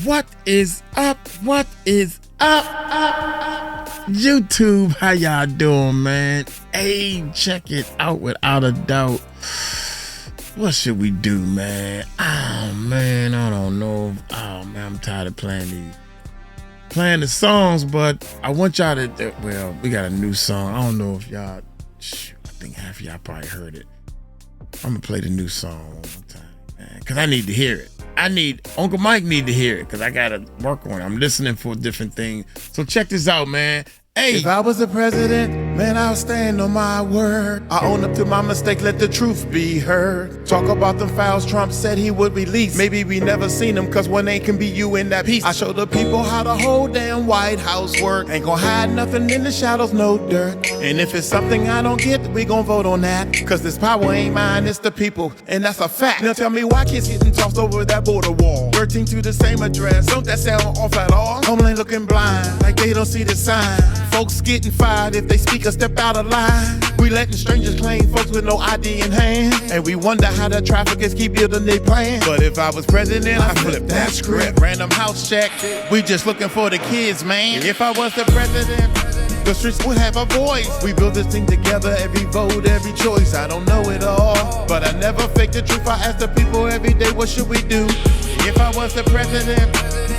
What is up? What is up? YouTube, how y'all doing, man? Hey, check it out without a doubt. What should we do, man? Oh, man, I don't know. Oh, man, I'm tired of playing the songs, but I want y'all to, well, we got a new song. I don't know if y'all, I think half of y'all probably heard it. I'm gonna play the new song one more time, man, because I need to hear it. Uncle Mike need to hear it because I gotta work on it. I'm listening for different things. So check this out, man. Hey. If I was the president, man, I'll stand on my word. I own up to my mistake, let the truth be heard. Talk about the files Trump said he would release. Maybe we never seen them, cause one name can be you in that piece. I show the people how the whole damn White House work. Ain't gonna hide nothing in the shadows, no dirt. And if it's something I don't get, we gon' vote on that. Cause this power ain't mine, it's the people, and that's a fact. Now tell me why kids getting tossed over that border wall. 13 to the same address, don't that sound off at all? Homeland looking blind, like they don't see the sign. Folks getting fired if they speak or step out of line. We letting strangers claim folks with no ID in hand. And we wonder how the traffickers keep building their plan. But if I was president, I'd flip that script. Random house check, we just looking for the kids, man. If I was the president, the streets would have a voice. We build this thing together, every vote, every choice. I don't know it all, but I never fake the truth. I ask the people every day, what should we do? If I was the president,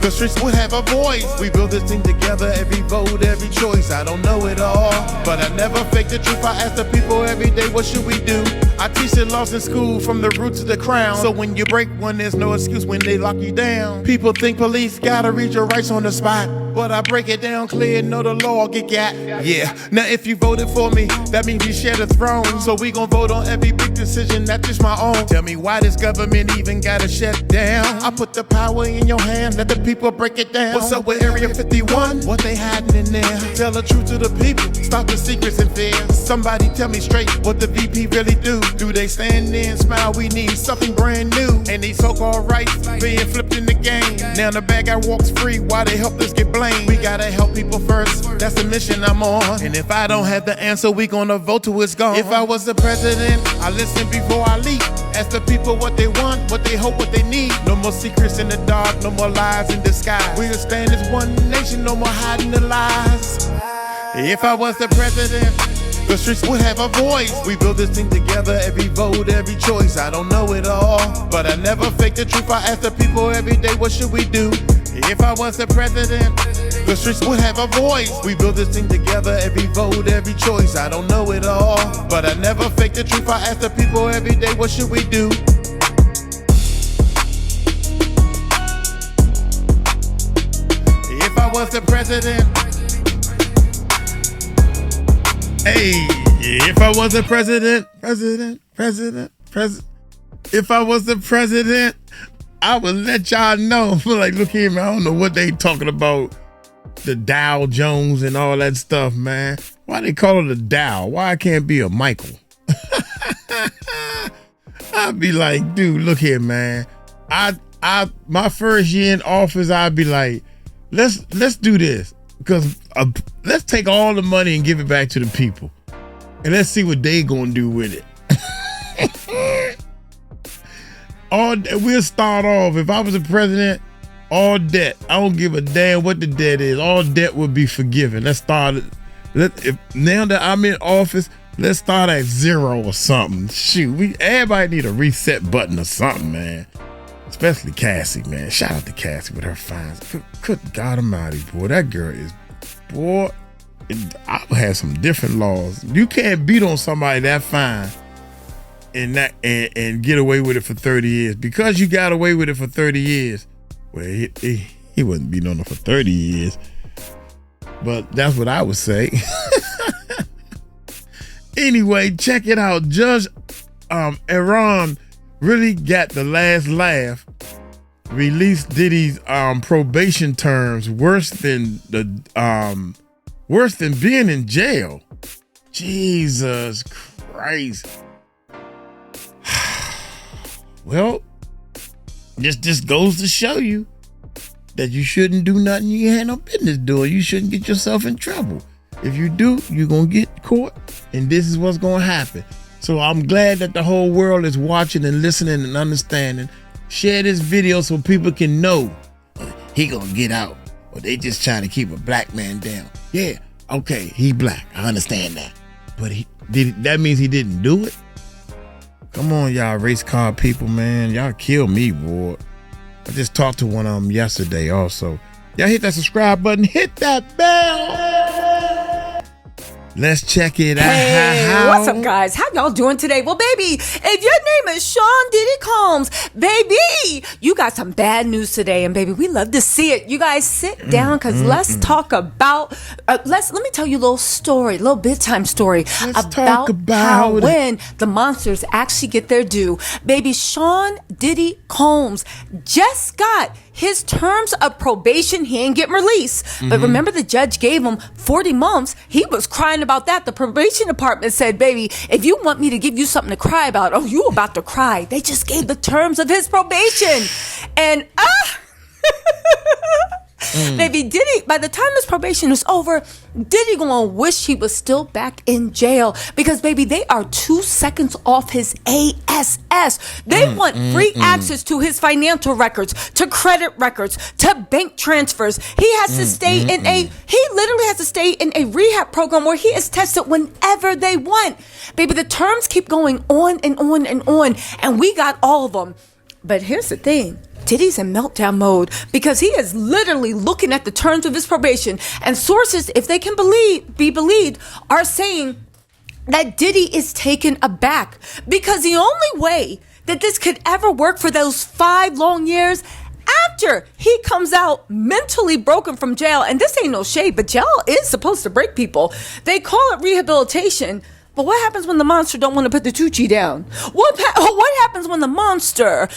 the streets would have a voice. We build this thing together, every vote, every choice. I don't know it all, but I never fake the truth. I ask the people every day, what should we do? I teach the laws in school from the root to the crown. So when you break one, there's no excuse when they lock you down. People think police gotta read your rights on the spot, but I break it down clear, know the law get got. Yeah, now if you voted for me, that means you share the throne. So we gon' vote on every big decision, not just my own. Tell me why this government even gotta shut down. I put the power in your hand, let the people break it down. What's up with Area 51? What they hiding in there? Tell the truth to the people, stop the secrets and fears. Somebody tell me straight what the VP really do. Do they stand there and smile? We need something brand new. And these so-called rights being flipped in the game. Now the bad guy walks free, why they help us get blamed? We gotta help people first, that's the mission I'm on. And if I don't have the answer, we gonna vote till it's gone. If I was the president, I listen before I leap. Ask the people what they want, what they hope, what they need. No more secrets in the dark, no more lies in disguise. We'll stand as one nation, no more hiding the lies. If I was the president, the streets would have a voice. We build this thing together, every vote, every choice. I don't know it all, but I never fake the truth. I ask the people every day, what should we do? If I was the president, the streets would have a voice. We build this thing together, every vote, every choice. I don't know it all, but I never fake the truth. I ask the people every day, what should we do? If I was the president, Hey, if I was the president, if I was the president, I would let y'all know. Like, look here, man, I don't know what they talking about, the Dow Jones and all that stuff, man. Why they call it a Dow? Why it can't be a Michael? I'd be like, dude, look here, man. My first year in office, I'd be like, let's do this. Because let's take all the money and give it back to the people. And let's see what they gonna do with it. We'll start off, if I was a president, all debt. I don't give a damn what the debt is. All debt would be forgiven. Let's start it. Now that I'm in office, let's start at zero or something. Shoot, everybody need a reset button or something, man. Especially Cassie, man. Shout out to Cassie with her fines. Good God Almighty, boy. That girl is, boy. I would have some different laws. You can't beat on somebody that fine and get away with it for 30 years. Because you got away with it for 30 years. Well, he wasn't beating on her for 30 years. But that's what I would say. Anyway, check it out. Judge Aaron really got the last laugh. Released Diddy's probation terms worse than being in jail. Jesus Christ. Well, this just goes to show you that you shouldn't do nothing you had no business doing. You shouldn't get yourself in trouble. If you do, you're gonna get caught, and this is what's gonna happen. So I'm glad that the whole world is watching and listening and understanding. Share this video so people can know. he gonna get out. Or they just trying to keep a black man down. Yeah, okay, he black. I understand that. But that means he didn't do it? Come on, y'all race car people, man. Y'all kill me, boy. I just talked to one of them yesterday also. Y'all hit that subscribe button. Hit that bell. Let's check it out. Hey, what's up, guys? How y'all doing today? Well, baby, if your name is Sean Diddy Combs, baby, you got some bad news today. And, baby, we love to see it. You guys sit down because let's talk about, let me tell you a little story, a little bedtime story about how when the monsters actually get their due. Baby, Sean Diddy Combs just got his terms of probation. He ain't getting released. But remember, the judge gave him 40 months. He was crying about that. The probation department said, baby, if you want me to give you something to cry about, oh, you about to cry. They just gave the terms of his probation. And baby, Diddy, by the time his probation is over, Diddy gonna wish he was still back in jail because, baby, they are 2 seconds off his ASS. They want free access to his financial records, to credit records, to bank transfers. He has to stay he literally has to stay in a rehab program where he is tested whenever they want. Baby, the terms keep going on and on and on, and we got all of them. But here's the thing. Diddy's in meltdown mode because he is literally looking at the terms of his probation, and sources, if they can be believed, are saying that Diddy is taken aback because the only way that this could ever work for those 5 long years after he comes out mentally broken from jail, and this ain't no shade, but jail is supposed to break people. They call it rehabilitation. But what happens when the monster don't want to put the Tucci down? What happens when the monster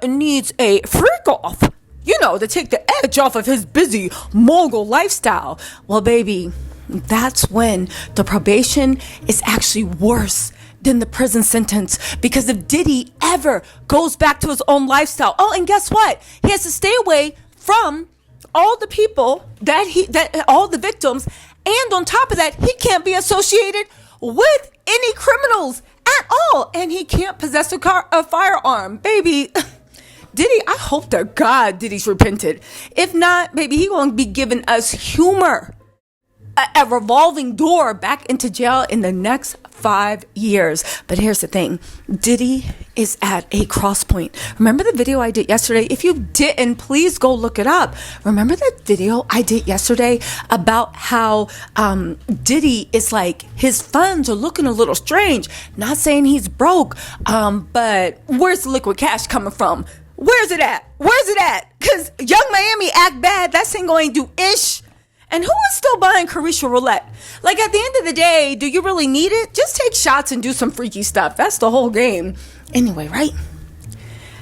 needs a freak off? You know, to take the edge off of his busy mogul lifestyle. Well, baby, that's when the probation is actually worse than the prison sentence. Because if Diddy ever goes back to his own lifestyle, oh, and guess what? He has to stay away from all the people all the victims, and on top of that, he can't be associated with any criminals at all, and he can't possess a firearm. Baby, Diddy, I hope to God Diddy's repented. If not, baby, he gonna be giving us humor, a revolving door back into jail in the next 5 years. But here's the thing. Diddy is at a cross point. Remember the video I did yesterday? If you didn't, please go look it up. Remember that video I did yesterday about how Diddy is like, his funds are looking a little strange. Not saying he's broke, but where's the liquid cash coming from? Where's it at? Because Young Miami act bad. That single ain't do ish. And who is still buying Carisha Roulette? Like, at the end of the day, do you really need it? Just take shots and do some freaky stuff. That's the whole game. Anyway, right?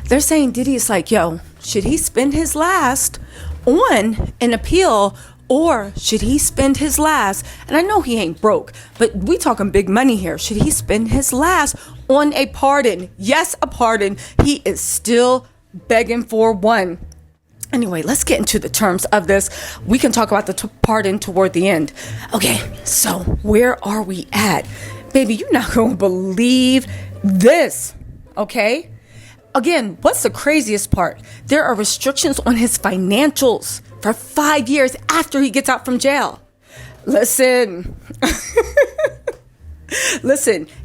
They're saying Diddy is like, yo, should he spend his last on an appeal, or should he spend his last? And I know he ain't broke, but we talking big money here. Should he spend his last on a pardon? Yes, a pardon. He is still begging for one. Anyway, let's get into the terms of this. We can talk about the pardon toward the end. Okay, so where are we at? Baby, you're not going to believe this, okay? Again, what's the craziest part? There are restrictions on his financials for 5 years after he gets out from jail. Listen,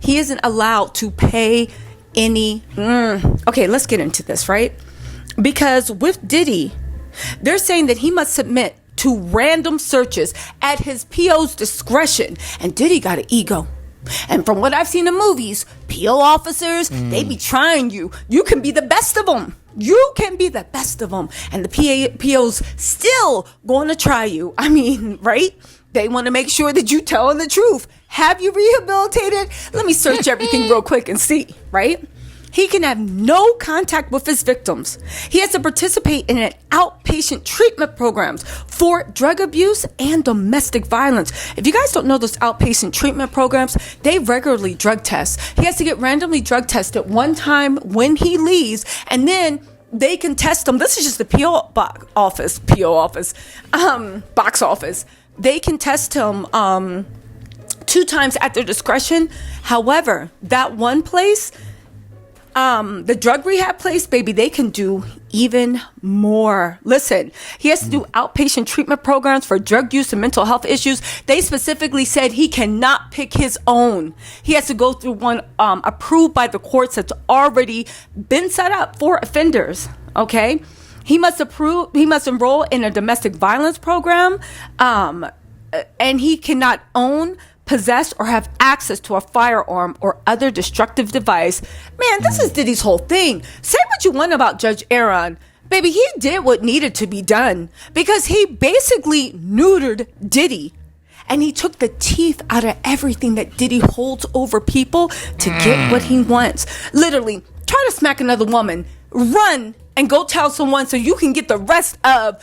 he isn't allowed to pay any... Okay, let's get into this, right? Because with Diddy, they're saying that he must submit to random searches at his PO's discretion. And Diddy got an ego. And from what I've seen in movies, PO officers, they be trying you. You can be the best of them. And the PO's still going to try you. I mean, right? They want to make sure that you telling the truth. Have you rehabilitated? Let me search everything real quick and see, right? He can have no contact with his victims. He has to participate in an outpatient treatment programs for drug abuse and domestic violence. If you guys don't know those outpatient treatment programs, they regularly drug test. He has to get randomly drug tested one time when he leaves, and then they can test him. This is just the box office. They can test him 2 times at their discretion. However, that one place, The drug rehab place, baby, they can do even more. Listen, he has to do outpatient treatment programs for drug use and mental health issues. They specifically said he cannot pick his own. He has to go through one approved by the courts that's already been set up for offenders. Okay, he must enroll in a domestic violence program, and he cannot own, possess, or have access to a firearm or other destructive device. Man, this is Diddy's whole thing. Say what you want about Judge Aaron. Baby, he did what needed to be done because he basically neutered Diddy. And he took the teeth out of everything that Diddy holds over people to get what he wants. Literally, try to smack another woman, run and go tell someone so you can get the rest of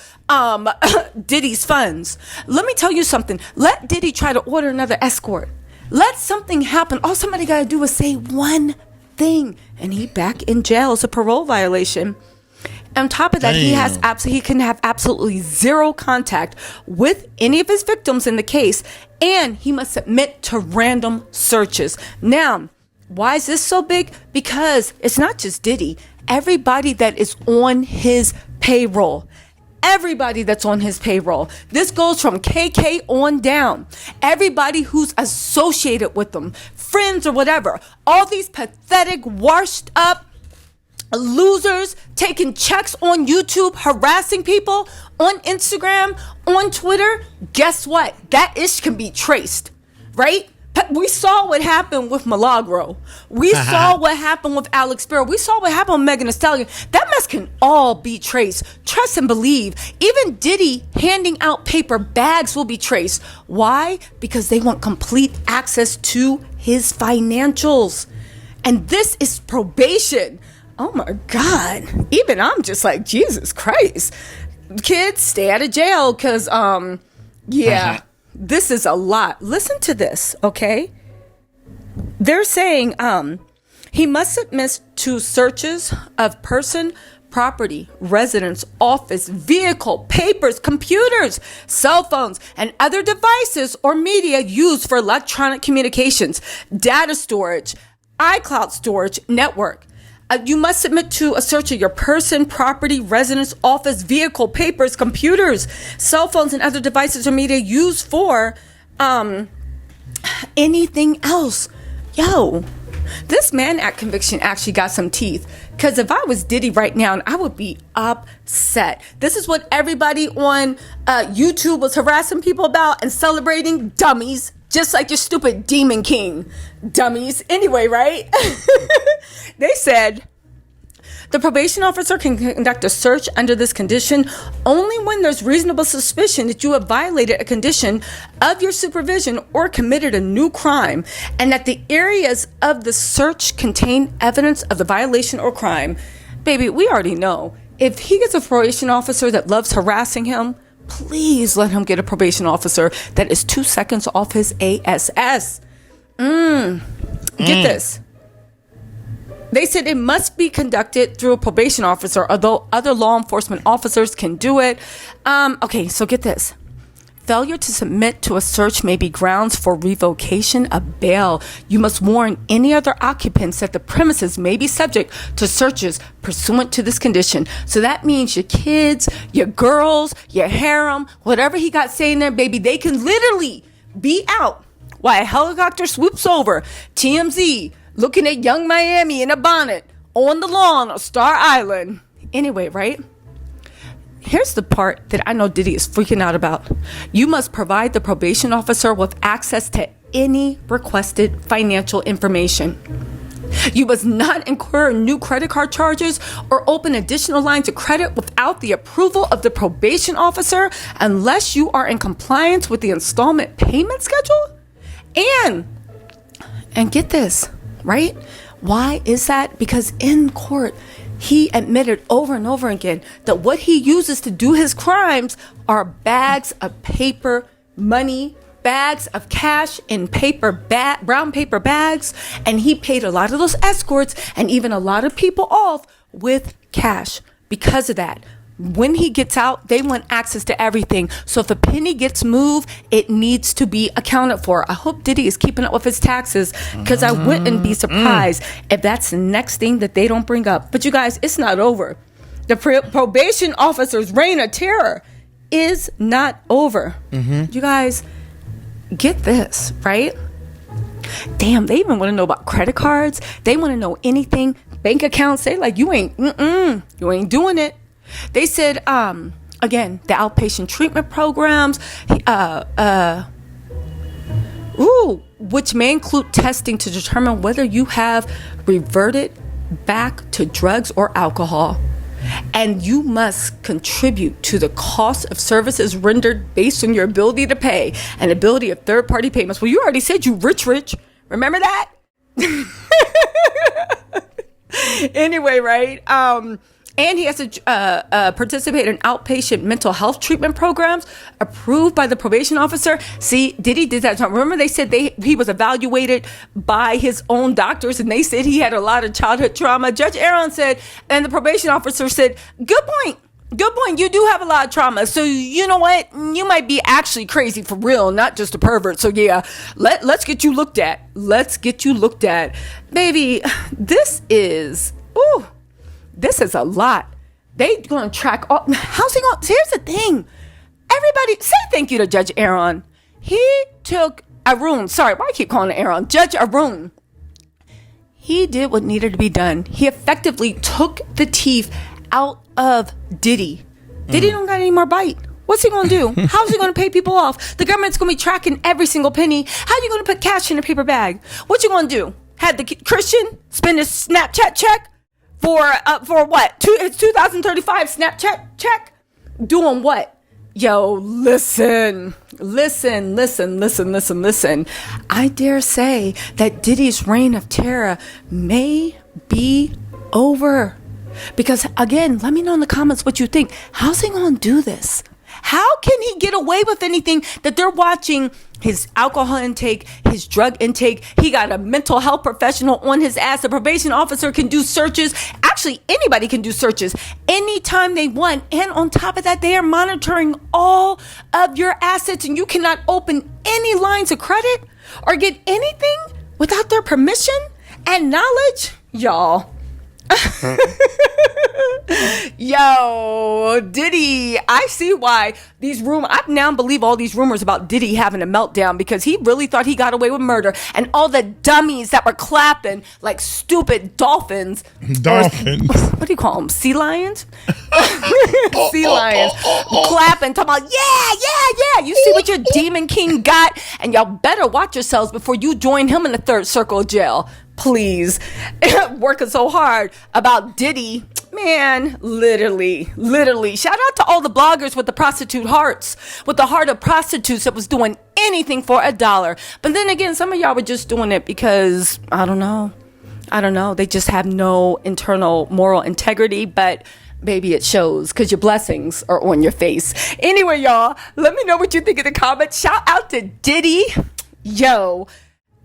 Diddy's funds. Let me tell you something. Let Diddy try to order another escort. Let something happen. All somebody got to do is say one thing, and he back in jail. It's a parole violation. On top of that, he can have absolutely zero contact with any of his victims in the case, and he must submit to random searches. Now, why is this so big? Because it's not just Diddy. Everybody that is on his payroll. Everybody that's on his payroll. This goes from KK on down. Everybody who's associated with them, friends or whatever. All these pathetic, washed up losers taking checks on YouTube, harassing people on Instagram, on Twitter. Guess what? That ish can be traced, right? We saw what happened with Milagro. We saw what happened with Alex Sparrow. We saw what happened with Megan Thee Stallion. That mess can all be traced. Trust and believe. Even Diddy handing out paper bags will be traced. Why? Because they want complete access to his financials. And this is probation. Oh my God. Even I'm just like, Jesus Christ. Kids, stay out of jail because, this is a lot. Listen to this, okay? They're saying he must submit to searches of person, property, residence, office, vehicle, papers, computers, cell phones, and other devices or media used for electronic communications, data storage, iCloud storage network. You must submit to a search of your person, property, residence, office, vehicle, papers, computers, cell phones, and other devices or media used for anything else. Yo, this Mann Act conviction actually got some teeth. Because if I was Diddy right now, I would be upset. This is what everybody on YouTube was harassing people about and celebrating. Dummies. Just like your stupid Demon King. Dummies. Anyway, right? They said the probation officer can conduct a search under this condition only when there's reasonable suspicion that you have violated a condition of your supervision or committed a new crime, and that the areas of the search contain evidence of the violation or crime. Baby, we already know. If he gets a probation officer that loves harassing him, please let him get a probation officer that is 2 seconds off his ASS. Get this. They said it must be conducted through a probation officer, although other law enforcement officers can do it. Okay, so get this. Failure to submit to a search may be grounds for revocation of bail. You must warn any other occupants that the premises may be subject to searches pursuant to this condition. So that means your kids, your girls, your harem, whatever he got saying there, baby, they can literally be out while a helicopter swoops over. TMZ looking at young Miami in a bonnet on the lawn of Star Island. Anyway, right? Here's the part that I know Diddy is freaking out about. You must provide the probation officer with access to any requested financial information. You must not incur new credit card charges or open additional lines of credit without the approval of the probation officer unless you are in compliance with the installment payment schedule. And get this, right? Why is that? Because in court, he admitted over and over again that what he uses to do his crimes are bags of paper money, bags of cash in brown paper bags. And he paid a lot of those escorts and even a lot of people off with cash because of that. when he gets out, they want access to everything. So if a penny gets moved, it needs to be accounted for. I hope Diddy is keeping up with his taxes, because I wouldn't be surprised if that's the next thing that they don't bring up. But you guys, it's not over. The probation officer's reign of terror is not over. You guys, get this, right? Damn, they even want to know about credit cards. They want to know anything. Bank accounts. They like, you ain't doing it. They said, again, the outpatient treatment programs, which may include testing to determine whether you have reverted back to drugs or alcohol. And you must contribute to the cost of services rendered based on your ability to pay and ability of third-party payments. Well, you already said you rich. Remember that? Anyway, right? And he has to participate in outpatient mental health treatment programs approved by the probation officer. See, Diddy did that. Remember they said he was evaluated by his own doctors, and they said he had a lot of childhood trauma. Judge Aaron said, and the probation officer said, good point. You do have a lot of trauma. So you know what? You might be actually crazy for real, not just a pervert. So yeah, let's get you looked at. Baby, this is a lot. They gonna track all. How's he gonna? Here's the thing. Everybody say thank you to Judge Aaron. He took Arun. Sorry, why I keep calling it Aaron? Judge Arun. He did what needed to be done. He effectively took the teeth out of Diddy. Diddy don't got any more bite. What's he gonna do? How's he gonna pay people off? The government's gonna be tracking every single penny. How you gonna put cash in a paper bag? What you gonna do? Had the Christian spend his Snapchat check for what? It's 2035 Snapchat check? Doing what? Yo, listen. I dare say that Diddy's reign of terror may be over. Because again, let me know in the comments what you think. How's he gonna do this? How can he get away with anything that they're watching? His alcohol intake, his drug intake. He got a mental health professional on his ass. The probation officer can do searches. Actually, anybody can do searches anytime they want. And on top of that, they are monitoring all of your assets, and you cannot open any lines of credit or get anything without their permission and knowledge. Y'all. Yo, Diddy, I see why I now believe all these rumors about Diddy having a meltdown, because he really thought he got away with murder, and all the dummies that were clapping like stupid dolphins. What do you call them? Sea lions? Sea lions clapping, talking about yeah. You see what your demon king got, and y'all better watch yourselves before you join him in the third circle of jail. Please. Working so hard about Diddy. Man, literally. Shout out to all the bloggers with the prostitute hearts, with the heart of prostitutes that was doing anything for $1. But then again, some of y'all were just doing it because, I don't know. They just have no internal moral integrity, but baby, it shows because your blessings are on your face. Anyway, y'all, let me know what you think in the comments. Shout out to Diddy. Yo.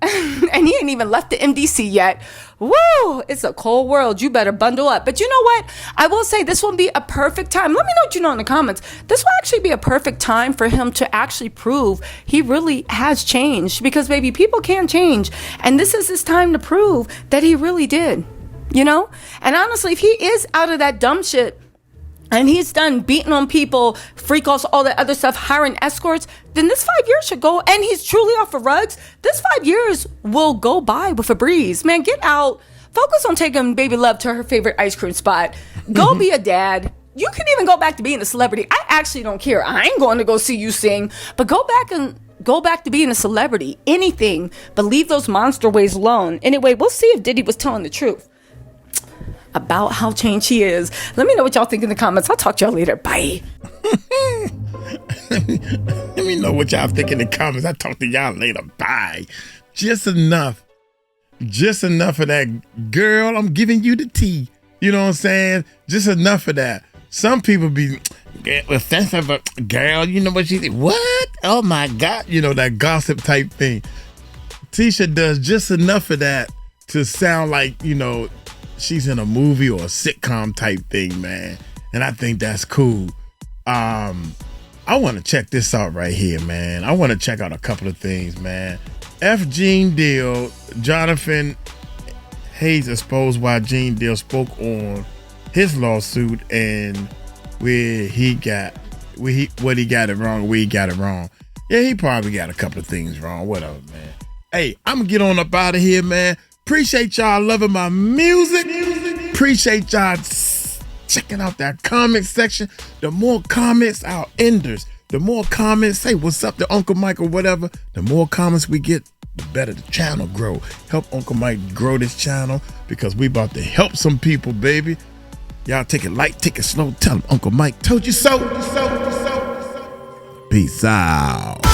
And he ain't even left the MDC yet. Woo! It's a cold world. You better bundle up. But you know what? I will say this will be a perfect time. Let me know what you know in the comments. This will actually be a perfect time for him to actually prove he really has changed. Because, baby, people can change. And this is his time to prove that he really did. You know? And honestly, if he is out of that dumb shit, and he's done beating on people, freak offs, all that other stuff, hiring escorts, then this 5 years should go, and he's truly off of rugs. This 5 years will go by with a breeze. Man, get out. Focus on taking baby love to her favorite ice cream spot. Go be a dad. You can even go back to being a celebrity. I actually don't care. I ain't going to go see you sing, but go back to being a celebrity. Anything, but leave those monster ways alone. Anyway, we'll see if Diddy was telling the truth about how changed he is. Let me know what y'all think in the comments. I'll talk to y'all later. Bye. Let me know what y'all think in the comments. I'll talk to y'all later. Bye. Just enough of that. Girl, I'm giving you the tea. You know what I'm saying? Just enough of that. Some people be offensive. Girl, you know what she did? What? Oh my God. You know, that gossip type thing. Tisha does just enough of that to sound like, you know, she's in a movie or a sitcom type thing, man. And I think that's cool. I want to check this out right here, man. I want to check out a couple of things, man. F. Gene Deal, Jonathan Hayes exposed why Gene Deal spoke on his lawsuit and what he got it wrong. Yeah, he probably got a couple of things wrong. Whatever, man. Hey, I'm gonna get on up out of here, man. Appreciate y'all loving my music. Appreciate y'all checking out that comment section. The more comments, our enders. The more comments, say what's up to Uncle Mike or whatever. The more comments we get, the better the channel grow. Help Uncle Mike grow this channel because we about to help some people, baby. Y'all take it light, take it slow. Tell them Uncle Mike told you so. Peace out.